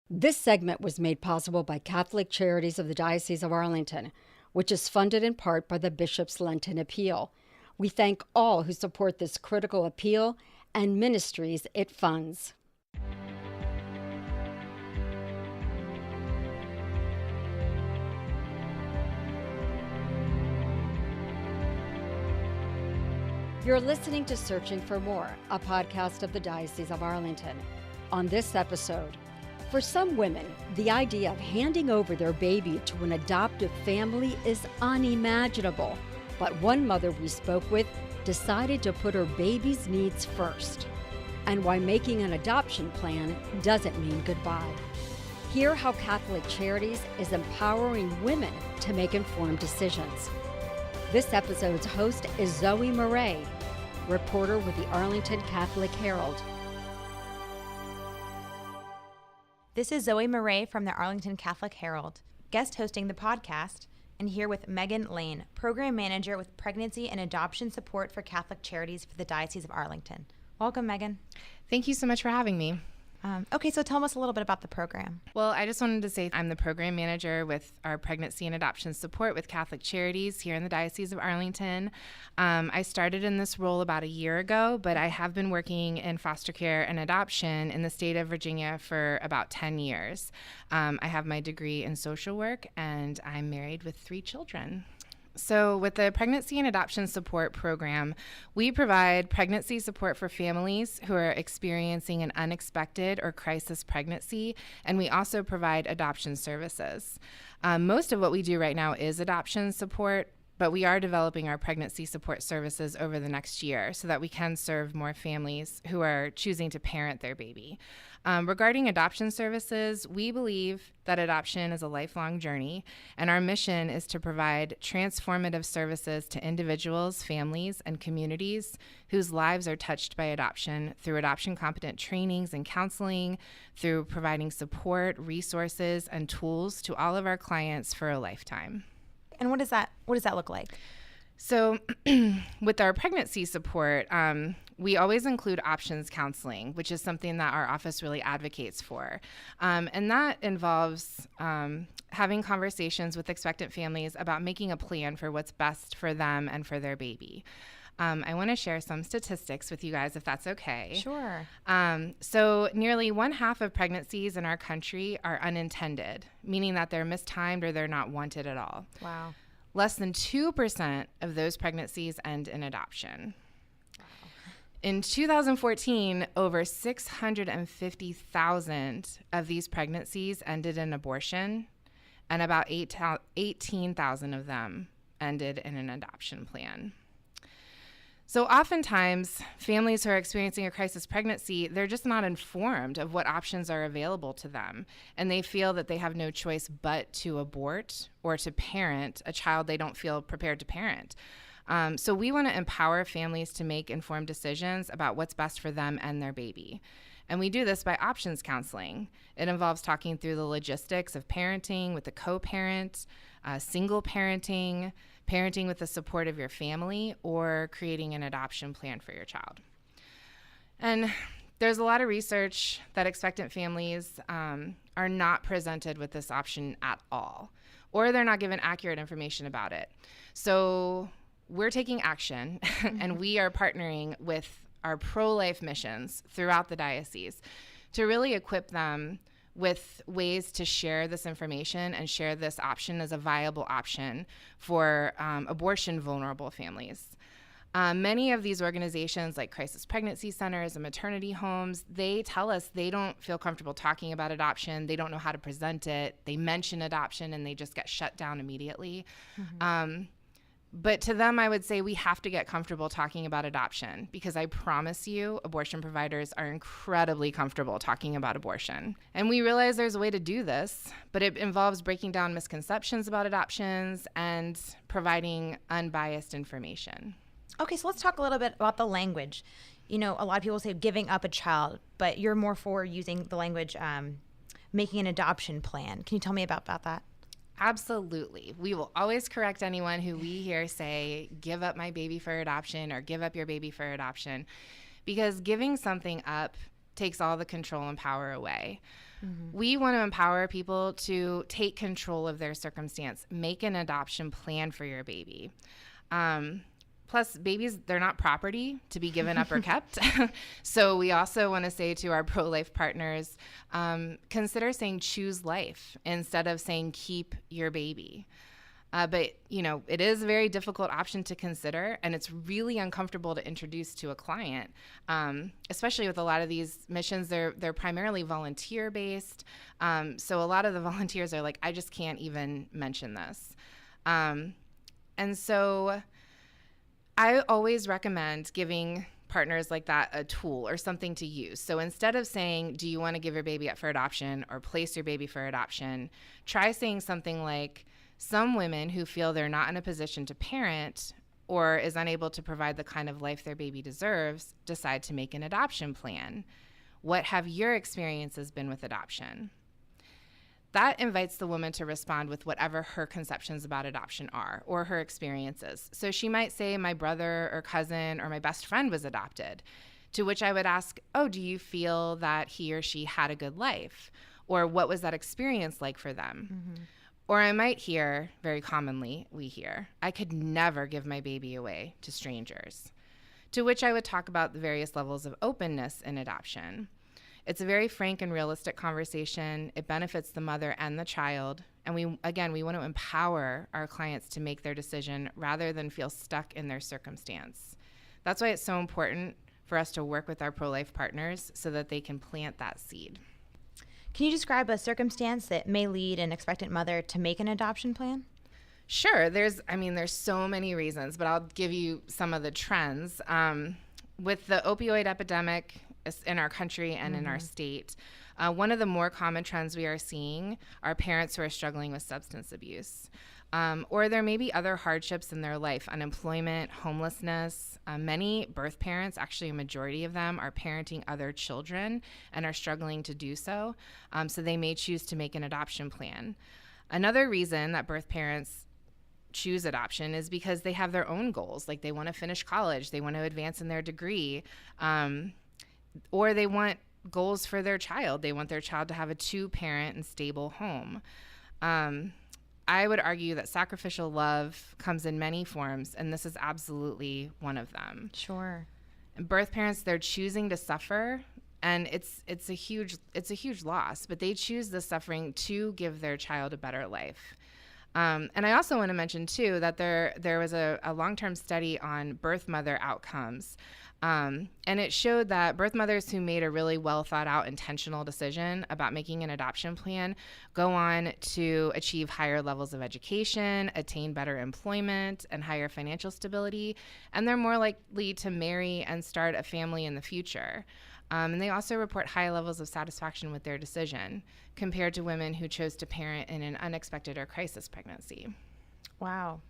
This segment was made possible by Catholic Charities of the Diocese of Arlington, which is funded in part by the Bishop's Lenten Appeal. We thank all who support this critical appeal and ministries it funds. You're listening to Searching for More, a podcast of the Diocese of Arlington. On this episode, for some women, the idea of handing over their baby to an adoptive family is unimaginable. But one mother we spoke with decided to put her baby's needs first, and why making an adoption plan doesn't mean goodbye. Hear how Catholic Charities is empowering women to make informed decisions. This episode's host is Zoe Murray, reporter with the Arlington Catholic Herald. This is Zoe Murray from the Arlington Catholic Herald, guest hosting the podcast, and here with Megan Lane, Program Manager with Pregnancy and Adoption Support for Catholic Charities for the Diocese of Arlington. Welcome, Megan. Thank you so much for having me. Okay, so tell us a little bit about the program. Well, I just wanted to say I'm the program manager with our pregnancy and adoption support with Catholic Charities here in the Diocese of Arlington. I started in this role about a year ago, but I have been working in foster care and adoption in the state of Virginia for about 10 years. I have my degree in social work, and I'm married with 3 children. So with the Pregnancy and Adoption Support Program, we provide pregnancy support for families who are experiencing an unexpected or crisis pregnancy, and we also provide adoption services. Most of what we do right now is adoption support, but we are developing our pregnancy support services over the next year so that we can serve more families who are choosing to parent their baby. Regarding adoption services, we believe that adoption is a lifelong journey, and our mission is to provide transformative services to individuals, families, and communities whose lives are touched by adoption through adoption competent trainings and counseling, through providing support, resources, and tools to all of our clients for a lifetime. And what does that look like? So with our pregnancy support, we always include options counseling, which is something that our office really advocates for. And that involves having conversations with expectant families about making a plan for what's best for them and for their baby. I want to share some statistics with you guys, if that's okay. Sure. So nearly 1/2 of pregnancies in our country are unintended, meaning that they're mistimed or they're not wanted at all. Wow. Less than 2% of those pregnancies end in adoption. Wow. In 2014, over 650,000 of these pregnancies ended in abortion, and about 18,000 of them ended in an adoption plan. So oftentimes, families who are experiencing a crisis pregnancy, they're just not informed of what options are available to them, and they feel that they have no choice but to abort or to parent a child they don't feel prepared to parent. So we want to empower families to make informed decisions about what's best for them and their baby. And we do this by options counseling. It involves talking through the logistics of parenting with a co-parent, single parenting, parenting with the support of your family, or creating an adoption plan for your child. And there's a lot of research that expectant families are not presented with this option at all, or they're not given accurate information about it. So we're taking action, and we are partnering with our pro-life missions throughout the diocese to really equip them with ways to share this information and share this option as a viable option for abortion vulnerable families. Many of these organizations like crisis pregnancy centers and maternity homes, they tell us they don't feel comfortable talking about adoption. They don't know how to present it. They mention adoption and they just get shut down immediately. Mm-hmm. But to them, I would say we have to get comfortable talking about adoption, because I promise you, abortion providers are incredibly comfortable talking about abortion. And we realize there's a way to do this, but it involves breaking down misconceptions about adoptions and providing unbiased information. Okay, so let's talk a little bit about the language. You know, a lot of people say giving up a child, but you're more for using the language making an adoption plan. Can you tell me about that? Absolutely. We will always correct anyone who we hear say, give up my baby for adoption or give up your baby for adoption, because giving something up takes all the control and power away. Mm-hmm. We want to empower people to take control of their circumstance, make an adoption plan for your baby. Plus, babies, they're not property to be given up or kept. So we also want to say to our pro-life partners, consider saying choose life instead of saying keep your baby. But, it is a very difficult option to consider, and it's really uncomfortable to introduce to a client, especially with a lot of these missions. They're primarily volunteer-based. So a lot of the volunteers are like, I just can't even mention this. And so I always recommend giving partners like that a tool or something to use. So instead of saying, do you want to give your baby up for adoption or place your baby for adoption, try saying something like, some women who feel they're not in a position to parent or is unable to provide the kind of life their baby deserves decide to make an adoption plan. What have your experiences been with adoption? That invites the woman to respond with whatever her conceptions about adoption are or her experiences. So she might say, my brother or cousin or my best friend was adopted, to which I would ask, oh, do you feel that he or she had a good life? Or what was that experience like for them? Mm-hmm. Or I might hear, very commonly we hear, I could never give my baby away to strangers. To which I would talk about the various levels of openness in adoption. It's a very frank and realistic conversation. It benefits the mother and the child. And we want to empower our clients to make their decision rather than feel stuck in their circumstance. That's why it's so important for us to work with our pro-life partners so that they can plant that seed. Can you describe a circumstance that may lead an expectant mother to make an adoption plan? Sure. There's so many reasons, but I'll give you some of the trends. With the opioid epidemic in our country and in our state, one of the more common trends we are seeing are parents who are struggling with substance abuse. Or there may be other hardships in their life, unemployment, homelessness. Many birth parents, actually a majority of them, are parenting other children and are struggling to do so. So they may choose to make an adoption plan. Another reason that birth parents choose adoption is because they have their own goals. Like they want to finish college, they want to advance in their degree, or they want goals for their child. They want their child to have a 2-parent and stable home. I would argue that sacrificial love comes in many forms, and this is absolutely one of them. Sure. And birth parents, they're choosing to suffer, and it's a huge loss, but they choose the suffering to give their child a better life. And I also want to mention, too, that there was a long-term study on birth mother outcomes. And it showed that birth mothers who made a really well thought out intentional decision about making an adoption plan go on to achieve higher levels of education, attain better employment, and higher financial stability. And they're more likely to marry and start a family in the future. And they also report high levels of satisfaction with their decision compared to women who chose to parent in an unexpected or crisis pregnancy. Wow.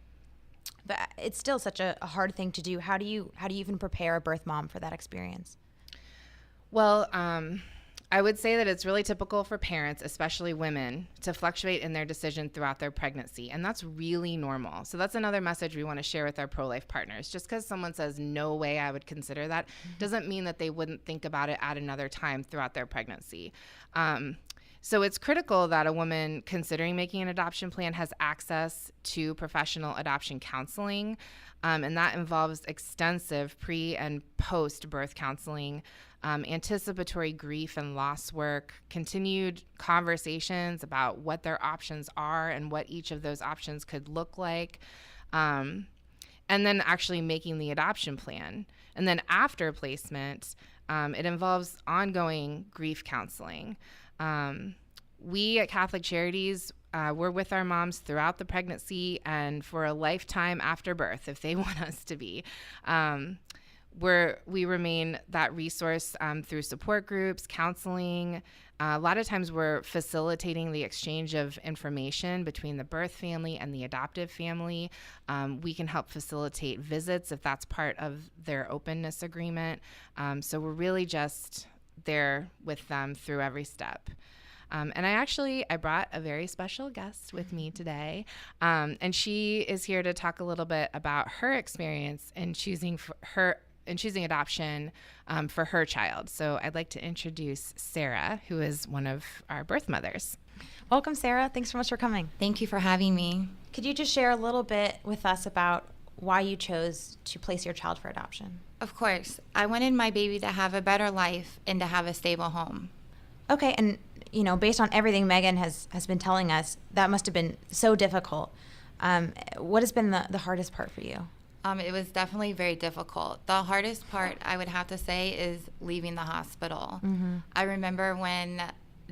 But it's still such a hard thing to do. How do you even prepare a birth mom for that experience? Well, I would say that it's really typical for parents, especially women, to fluctuate in their decision throughout their pregnancy, and that's really normal. So that's another message we want to share with our pro-life partners. Just because someone says, no way I would consider that, doesn't mean that they wouldn't think about it at another time throughout their pregnancy. So it's critical that a woman considering making an adoption plan has access to professional adoption counseling, and that involves extensive pre- and post-birth counseling, anticipatory grief and loss work, continued conversations about what their options are and what each of those options could look like, and then actually making the adoption plan. And then after placement, it involves ongoing grief counseling. We at Catholic Charities, we're with our moms throughout the pregnancy and for a lifetime after birth, if they want us to be. We remain that resource through support groups, counseling. A lot of times we're facilitating the exchange of information between the birth family and the adoptive family. We can help facilitate visits if that's part of their openness agreement. So we're really just there with them through every step. And I brought a very special guest with me today, and she is here to talk a little bit about her experience in choosing in choosing adoption for her child. So I'd like to introduce Sarah, who is one of our birth mothers. Welcome, Sarah. Thanks so much for coming. Thank you for having me. Could you just share a little bit with us about why you chose to place your child for adoption? Of course. I wanted my baby to have a better life and to have a stable home. Okay, and based on everything Megan has been telling us, that must have been so difficult. What has been the hardest part for you? It was definitely very difficult. The hardest part, I would have to say, is leaving the hospital. Mm-hmm. I remember when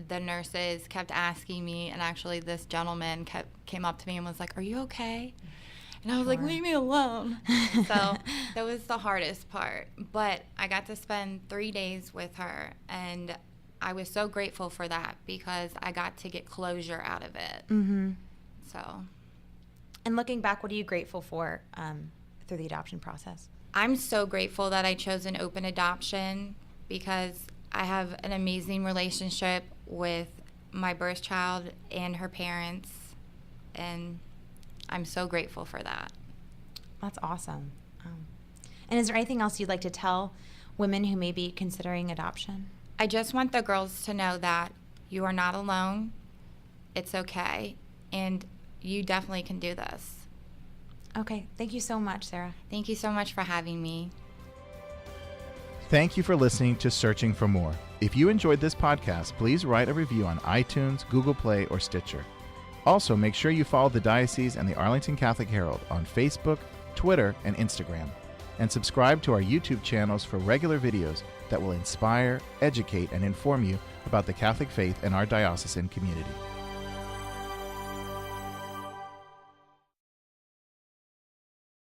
the nurses kept asking me, and actually this gentleman came up to me and was like, "Are you okay?" And I was like, "Leave me alone." So that was the hardest part. But I got to spend 3 days with her, and I was so grateful for that because I got to get closure out of it. Mm-hmm. So. And looking back, what are you grateful for through the adoption process? I'm so grateful that I chose an open adoption because I have an amazing relationship with my birth child and her parents, and I'm so grateful for that. That's awesome. And is there anything else you'd like to tell women who may be considering adoption? I just want the girls to know that you are not alone. It's okay, and you definitely can do this. Okay, thank you so much, Sarah. Thank you so much for having me. Thank you for listening to Searching for More. If you enjoyed this podcast, please write a review on iTunes, Google Play, or Stitcher. Also, make sure you follow the Diocese and the Arlington Catholic Herald on Facebook, Twitter, and Instagram. And subscribe to our YouTube channels for regular videos that will inspire, educate, and inform you about the Catholic faith and our diocesan community.